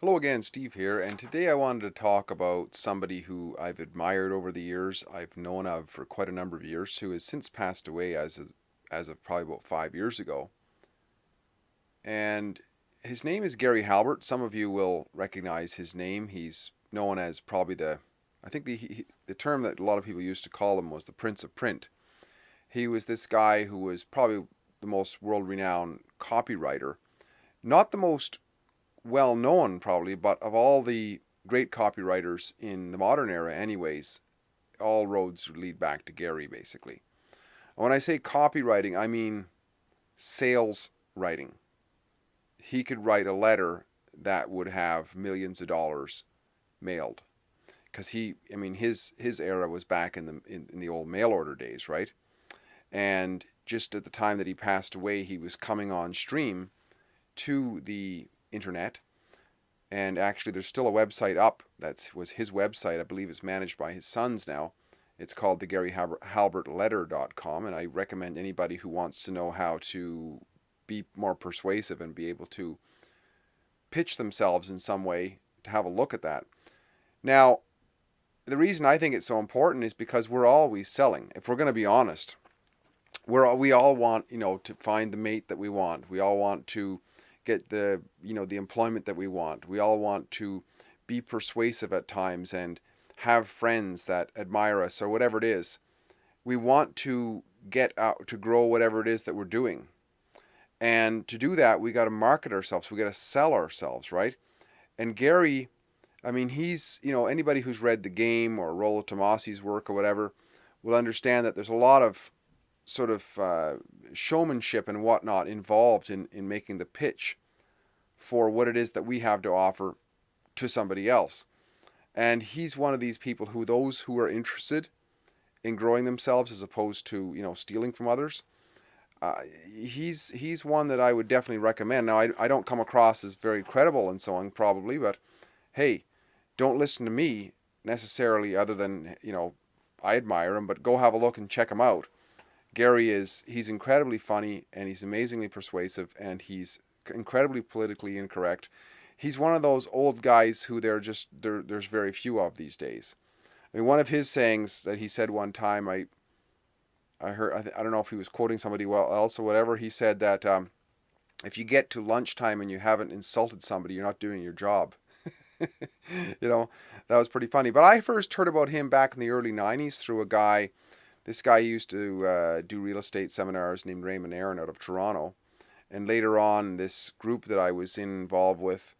Hello again, Steve here, and today I wanted to talk about somebody who I've admired over the years. I've known of for quite a number of years, who has since passed away as of probably about 5 years ago. And his name is Gary Halbert. Some of you will recognize his name. He's known as probably I think the term that a lot of people used to call him was the Prince of Print. He was this guy who was probably the most world-renowned copywriter, not the most well known probably, but of all the great copywriters in the modern era, anyways, all roads lead back to Gary basically. And when I say copywriting, I mean sales writing. He could write a letter that would have millions of dollars mailed because his era was back in the old mail order days, right? And just at the time that he passed away, he was coming on stream to the internet. And actually, there's still a website up that was his website. I believe it's managed by his sons now. It's called the GaryHalbertLetter.com, and I recommend anybody who wants to know how to be more persuasive and be able to pitch themselves in some way to have a look at that. Now, the reason I think it's so important is because we're always selling. If we're going to be honest, we all want, to find the mate that we want. We all want to get the employment that we want. We all want to be persuasive at times and have friends that admire us or whatever it is. We want to get out to grow whatever it is that we're doing. And to do that, we got to market ourselves. We got to sell ourselves, right? And Gary, he's, anybody who's read The Game or Rollo Tomasi's work or whatever will understand that there's a lot of sort of showmanship and whatnot involved in making the pitch for what it is that we have to offer to somebody else. And he's one of these people who those who are interested in growing themselves as opposed to stealing from others. He's one that I would definitely recommend. Now I don't come across as very credible and so on probably, but hey, don't listen to me necessarily other than I admire him, but go have a look and check him out. He's incredibly funny and he's amazingly persuasive and he's incredibly politically incorrect. He's one of those old guys who there's very few of these days. One of his sayings that he said one time, I heard, I don't know if he was quoting somebody else or whatever. He said that if you get to lunchtime and you haven't insulted somebody, you're not doing your job. That was pretty funny. But I first heard about him back in the early '90s through a guy. This guy used to do real estate seminars named Raymond Aaron out of Toronto. And later on, this group that I was involved with,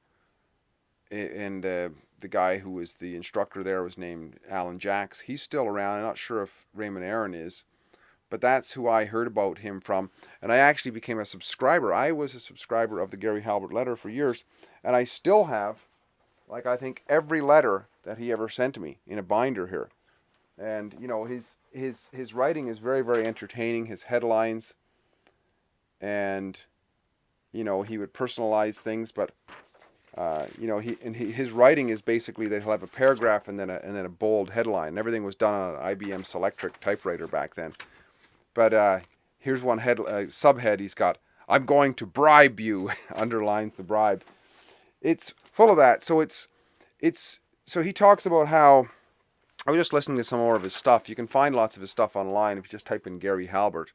and the guy who was the instructor there was named Alan Jacks. He's still around. I'm not sure if Raymond Aaron is, but that's who I heard about him from. And I actually became a subscriber. I was a subscriber of the Gary Halbert letter for years, and I still have, I think, every letter that he ever sent to me in a binder here. And his writing is very, very entertaining. His headlines, and he would personalize things, but his writing is basically that he'll have a paragraph and then a bold headline. And everything was done on an IBM Selectric typewriter back then. But here's one subhead he's got: "I'm going to bribe you." Underlines the bribe. It's full of that. So he talks about how. I was just listening to some more of his stuff. You can find lots of his stuff online if you just type in Gary Halbert,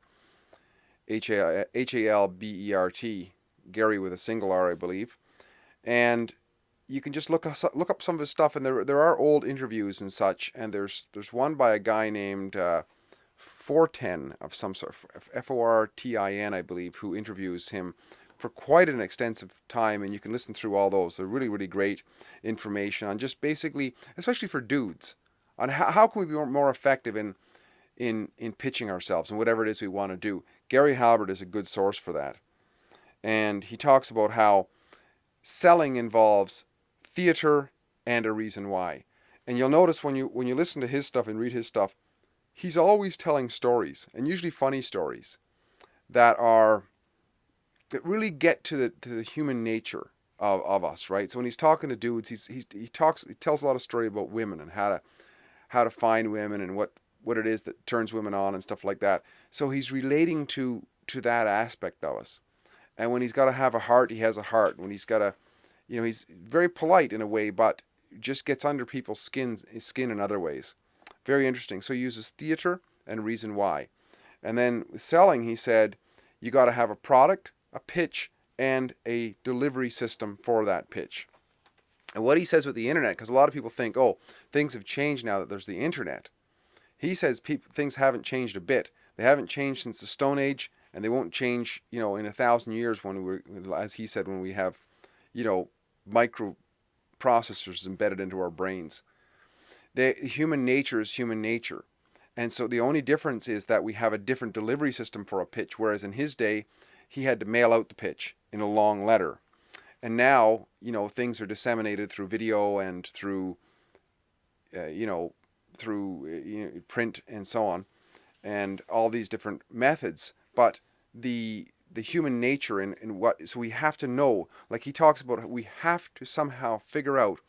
Halbert, Gary with a single R, I believe, and you can just look up some of his stuff. And there are old interviews and such. And there's one by a guy named Fortin of some sort, Fortin, I believe, who interviews him for quite an extensive time. And you can listen through all those. They're really, really great information on just basically, especially for dudes, on how can we be more effective in pitching ourselves and whatever it is we want to do. Gary Halbert is a good source for that. And he talks about how selling involves theater and a reason why. And you'll notice when you listen to his stuff and read his stuff, he's always telling stories, and usually funny stories, that really get to the human nature of us, right? So when he's talking to dudes, he tells a lot of story about women and how to find women and what it is that turns women on and stuff like that. So he's relating to that aspect of us. And when he's got to have a heart, he has a heart. When he's got to He's very polite in a way, but just gets under people's skin in other ways. Very interesting. So he uses theater and reason why. And then with selling, he said, you got to have a product, a pitch, and a delivery system for that pitch. And what he says with the internet, because a lot of people think, oh, things have changed now that there's the internet. He says things haven't changed a bit. They haven't changed since the Stone Age, and they won't change, in 1,000 years as he said, when we have, microprocessors embedded into our brains. Human nature is human nature. And so the only difference is that we have a different delivery system for a pitch, whereas in his day, he had to mail out the pitch in a long letter. And now, things are disseminated through video and through, print and so on, and all these different methods. But the human nature and what, so we have to know, like he talks about, we have to somehow figure out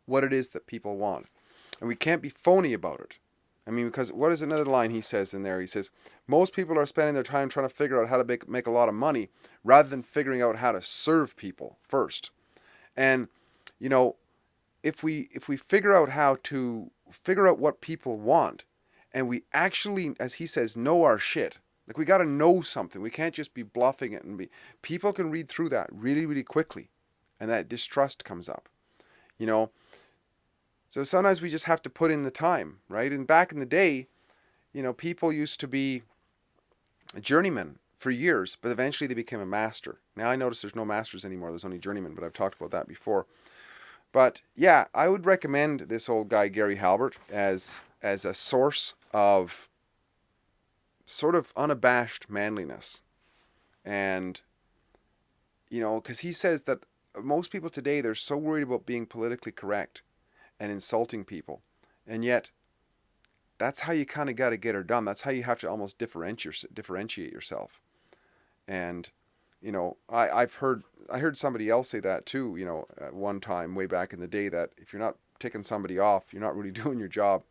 what it is that people want. And we can't be phony about it. I mean, because what is another line he says in there? He says, most people are spending their time trying to figure out how to make a lot of money rather than figuring out how to serve people first. And, if we figure out how to figure out what people want, and we actually, as he says, know our shit. Like, we got to know something. We can't just be bluffing it people can read through that really, really quickly. And that distrust comes up, So sometimes we just have to put in the time, right? And back in the day, people used to be a journeyman for years, but eventually they became a master. Now I notice there's no masters anymore. There's only journeymen, but I've talked about that before. But yeah, I would recommend this old guy, Gary Halbert, as a source of sort of unabashed manliness. And, because he says that most people today, they're so worried about being politically correct and insulting people. And yet, that's how you kind of got to get her done. That's how you have to almost differentiate yourself. And, I heard somebody else say that too, at one time way back in the day, that if you're not ticking somebody off, you're not really doing your job.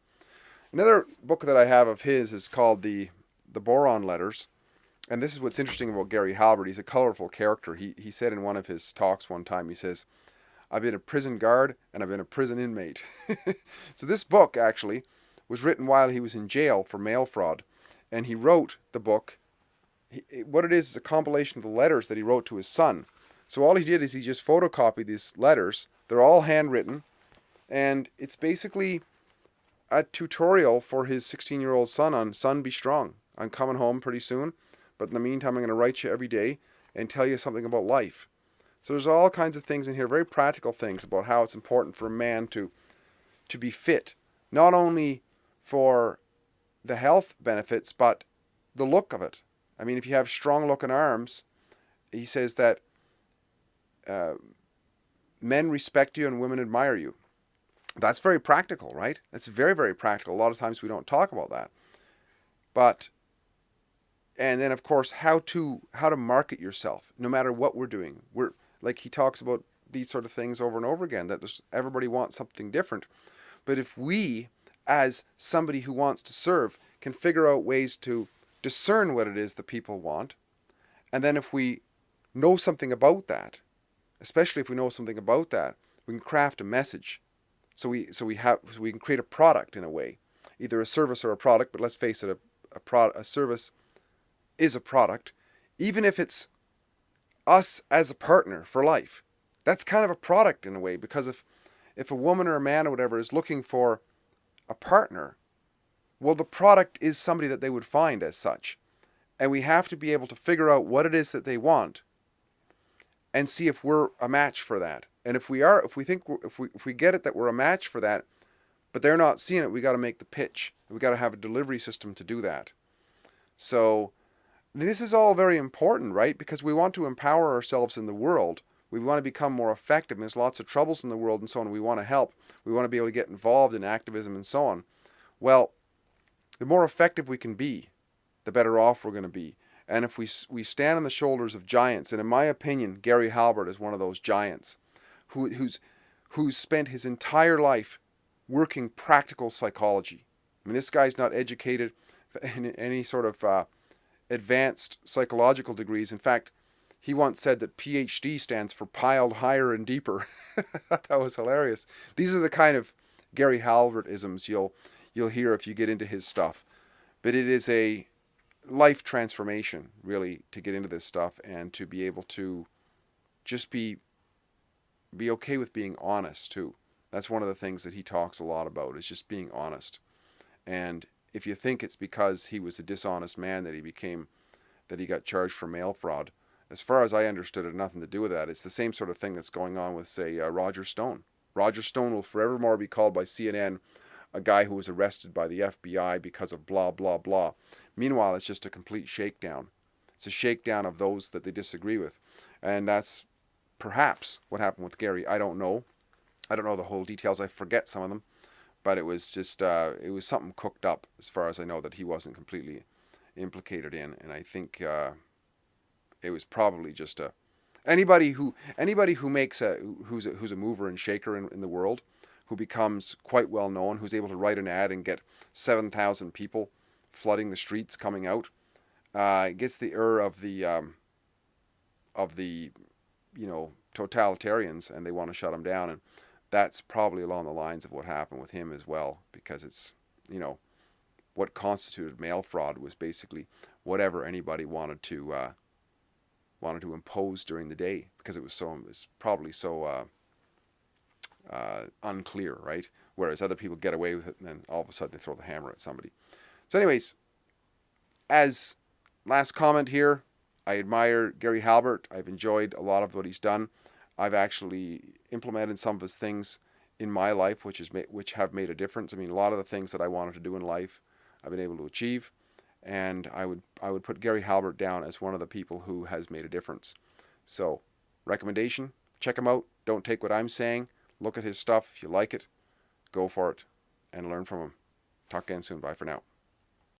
Another book that I have of his is called the Boron Letters. And this is what's interesting about Gary Halbert. He's a colorful character. He said in one of his talks one time, he says, I've been a prison guard and I've been a prison inmate. So this book actually was written while he was in jail for mail fraud. And he wrote the book. What it is a compilation of the letters that he wrote to his son. So all he did is he just photocopied these letters. They're all handwritten. And it's basically a tutorial for his 16-year-old son on, son, be strong. I'm coming home pretty soon. But in the meantime, I'm going to write you every day and tell you something about life. So there's all kinds of things in here, very practical things about how it's important for a man to be fit. Not only for the health benefits, but the look of it. I mean, if you have strong looking arms, he says that men respect you and women admire you. That's very practical, right? That's very, very practical. A lot of times we don't talk about that. But, and then of course, how to market yourself, no matter what we're doing. Like he talks about these sort of things over and over again, that everybody wants something different. But if we, as somebody who wants to serve, can figure out ways to discern what it is that people want, and then if we know something about that, especially if we know something about that, we can craft a message. So we can create a product in a way, either a service or a product. But let's face it, a service is a product, even if it's us as a partner for life. That's kind of a product in a way, because if a woman or a man or whatever is looking for a partner, well, the product is somebody that they would find as such. And we have to be able to figure out what it is that they want and see if we're a match for that. And if we get it that we're a match for that, but they're not seeing it, we got to make the pitch. We got to have a delivery system to do that. So this is all very important, right? Because we want to empower ourselves in the world. We want to become more effective. And there's lots of troubles in the world and so on. We want to help. We want to be able to get involved in activism and so on. Well, the more effective we can be, the better off we're going to be. And if we stand on the shoulders of giants, and in my opinion, Gary Halbert is one of those giants who's spent his entire life working practical psychology. I mean, this guy's not educated in any sort of advanced psychological degrees. In fact, He once said that PhD stands for piled higher and deeper. That was hilarious. These are the kind of Gary Halbert isms you'll hear if you get into his stuff. But it is a life transformation, really, to get into this stuff and to be able to just be okay with being honest too. That's one of the things that he talks a lot about, is just being honest. And if you think it's because he was a dishonest man that he got charged for mail fraud, as far as I understood, it had nothing to do with that. It's the same sort of thing that's going on with, say, Roger Stone. Roger Stone will forevermore be called by CNN a guy who was arrested by the FBI because of blah, blah, blah. Meanwhile, it's just a complete shakedown. It's a shakedown of those that they disagree with. And that's perhaps what happened with Gary. I don't know. I don't know the whole details. I forget some of them. But it was just, it was something cooked up, as far as I know, that he wasn't completely implicated in. And I think it was probably just anybody who makes who's a mover and shaker in the world, who becomes quite well known, who's able to write an ad and get 7,000 people flooding the streets coming out, gets the of the totalitarians, and they want to shut him down. And that's probably along the lines of what happened with him as well, because it's what constituted mail fraud was basically whatever anybody wanted to impose during the day, because it was probably so unclear, right? Whereas other people get away with it, and then all of a sudden they throw the hammer at somebody. So, anyways, as last comment here, I admire Gary Halbert. I've enjoyed a lot of what he's done. I've actually implemented some of his things in my life, which have made a difference. I mean, a lot of the things that I wanted to do in life, I've been able to achieve, and I would put Gary Halbert down as one of the people who has made a difference. So, recommendation: check him out. Don't take what I'm saying. Look at his stuff. If you like it, go for it and learn from him. Talk again soon. Bye for now.